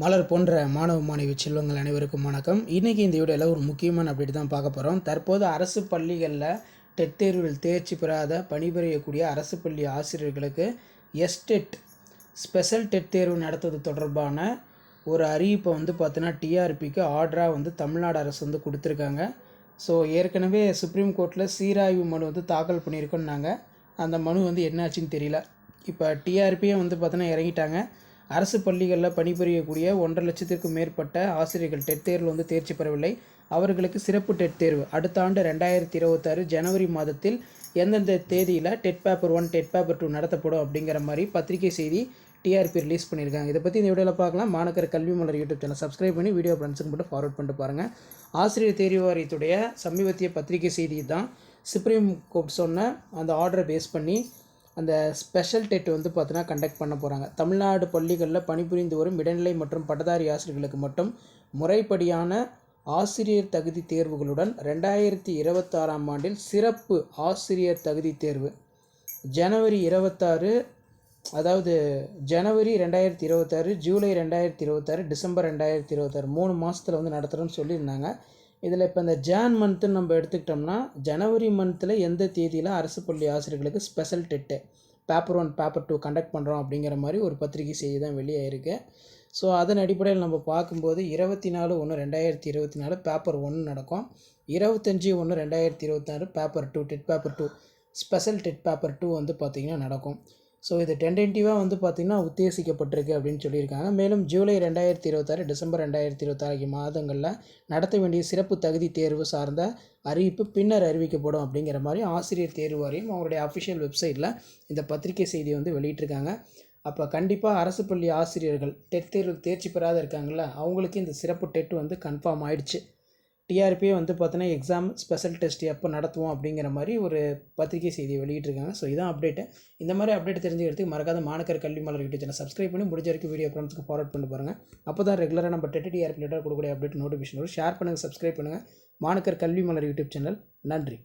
மலர் போன்ற மாணவ மாணவி செல்வங்கள் அனைவருக்கும் வணக்கம். இன்றைக்கி இந்த வீடியோவில் ஒரு முக்கியமான அப்டேட் தான் பார்க்க போகிறோம். தற்போது அரசு பள்ளிகளில் டெட் தேர்வில் தேர்ச்சி பெறாத பணிபுரியக்கூடிய அரசு பள்ளி ஆசிரியர்களுக்கு எஸ்டெட் ஸ்பெஷல் டெட் தேர்வு நடத்துவது தொடர்பான ஒரு அறிவிப்பை பார்த்தீங்கன்னா டிஆர்பிக்கு ஆர்டராக தமிழ்நாடு அரசு கொடுத்துருக்காங்க. ஸோ ஏற்கனவே சுப்ரீம் கோர்ட்டில் சீராய்வு மனு தாக்கல் பண்ணியிருக்கோன்னாங்க. அந்த மனு என்னாச்சுன்னு தெரியல. இப்போ டிஆர்பியே பார்த்தீங்கன்னா இறங்கிட்டாங்க. அரசு பள்ளிகளில் பணிபுரியக்கூடிய 1.5 லட்சத்திற்கும் மேற்பட்ட ஆசிரியர்கள் டெட் தேர்வில் தேர்ச்சி பெறவில்லை. அவர்களுக்கு சிறப்பு டெட் தேர்வு அடுத்த ஆண்டு 2026 ஜனவரி மாதத்தில் எந்தெந்த தேதியில் டெட் பேப்பர் 1 டெட் பேப்பர் 2 நடத்தப்படும் அப்படிங்கிற மாதிரி பத்திரிகை செய்தி டிஆர்பி ரிலீஸ் பண்ணியிருக்காங்க. இதை பற்றி இந்த வீடியோவில் பார்க்கலாம். மாணக்கர் கல்வி மலர் யூடியூப் சேனல் சப்ஸ்கிரைப் பண்ணி வீடியோ ஃப்ரெண்ட்ஸுக்கு மட்டும் ஃபார்வர்ட் பண்ணிட்டு பாருங்கள். ஆசிரியர் தேர்வு வாரியத்துடைய சமீபத்திய பத்திரிகை செய்தி தான். சுப்ரீம் கோர்ட் சொன்ன அந்த ஆர்டரை பேஸ் பண்ணி அந்த ஸ்பெஷல் டெட் பார்த்தீங்கன்னா கண்டக்ட் பண்ண போகிறாங்க. தமிழ்நாடு பள்ளிகளில் பணிபுரிந்து வரும் இடைநிலை மற்றும் பட்டதாரி ஆசிரியர்களுக்கு மட்டும் முறைப்படியான ஆசிரியர் தகுதி தேர்வுகளுடன் 2026 ஆண்டில் சிறப்பு ஆசிரியர் தகுதி தேர்வு ஜனவரி 26, அதாவது ஜனவரி 2026, ஜூலை 2026, டிசம்பர் 2026 3 மாதத்தில் நடத்துகிறோன்னு சொல்லியிருந்தாங்க. இதில் இப்போ இந்த ஜான் மந்த்துன்னு நம்ம எடுத்துக்கிட்டோம்னா ஜனவரி மந்தில் எந்த தேதியில் அரசு பள்ளி ஆசிரியர்களுக்கு special TET paper 1 paper 2 conduct பண்ணுறோம் அப்படிங்கிற மாதிரி ஒரு பத்திரிகை செய்தி தான் வெளியாயிருக்கு. ஸோ அதன் அடிப்படையில் நம்ம பார்க்கும்போது 24/1/2024 பேப்பர் 1 நடக்கும். 25/1/2026 paper 2 dead paper 2 special dead paper 2 பார்த்திங்கன்னா நடக்கும். ஸோ இது டென்டேட்டிவாக பார்த்திங்கன்னா உத்தேசிக்கப்பட்டிருக்கு அப்படின்னு சொல்லியிருக்காங்க. மேலும் ஜூலை 2026, டிசம்பர் 2026 ஆகிய மாதங்களில் நடத்த வேண்டிய சிறப்பு தகுதி தேர்வு சார்ந்த அறிவிப்பு பின்னர் அறிவிக்கப்படும் அப்படிங்கிற மாதிரி ஆசிரியர் தேர்வு வாரியம் அவங்களுடைய அஃபிஷியல் வெப்சைட்டில் இந்த பத்திரிகை செய்தியை வெளியிட்டிருக்காங்க. அப்போ கண்டிப்பாக அரசு பள்ளி ஆசிரியர்கள் டெட் தேர்வு தேர்ச்சி பெறாத இருக்காங்கள்ல, அவங்களுக்கு இந்த சிறப்பு டெட் கன்ஃபார்ம் ஆயிடுச்சு. டிஆர்பியே பார்த்தீங்கன்னா எக்ஸாம் ஸ்பெஷல் டெஸ்ட் எப்போ நடத்துவோம் அப்படிங்கிற மாதிரி ஒரு பத்திரிகை செய்தியை வெளியிட்டிருக்காங்க. ஸோ இதான் அப்டேட்டு. இந்த மாதிரி அப்டேட் தெரிஞ்சுக்கிறதுக்கு மறக்காத மாணக்கர் கல்வி மலர் யூடியூப் சேனல் சப்ஸ்கிரைப் பண்ணி முடிஞ்ச வரைக்கும் வீடியோ ஃப்ரெண்ட்ஸ்க்கு ஃபார்வர்ட் பண்ணி பாருங்கள். அப்போ தான் ரெகுலராக நம்ம டெட் டிஆர்பி ரிலேட்டட் கொடுக்கக்கூடிய அப்டேட் நோட்டிஃபிகேஷன் வரும். ஷேர் பண்ணுங்கள், சப்ஸ்கிரைப் பண்ணுங்கள். மாணக்கர் கல்வி மலர் யூடியூப் சேனல். நன்றி.